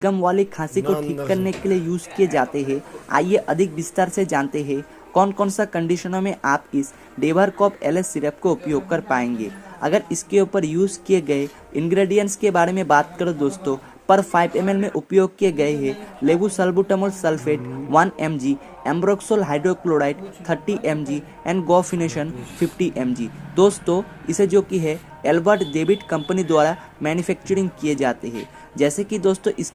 गम वाली खांसी को ठीक करने के लिए यूज किए जाते हैं। आइए अधिक विस्तार से जानते हैं कौन कौन सा कंडीशनों में आप इस डेवरकॉप एलएस सिरप को उपयोग कर पाएंगे। अगर इसके ऊपर यूज किए गए इंग्रेडिएंट्स के बारे में बात करो दोस्तों, पर 5 ml में उपयोग किए गए हैं लेबू salbutamol sulphate 1 mg, ambroxol hydrochloride 30 mg and गोफिनेशन 50 mg। दोस्तों इसे जो कि है एल्बर्ट डेविड कंपनी द्वारा मैन्युफैक्चरिंग किए जाते हैं। जैसे कि दोस्तों इस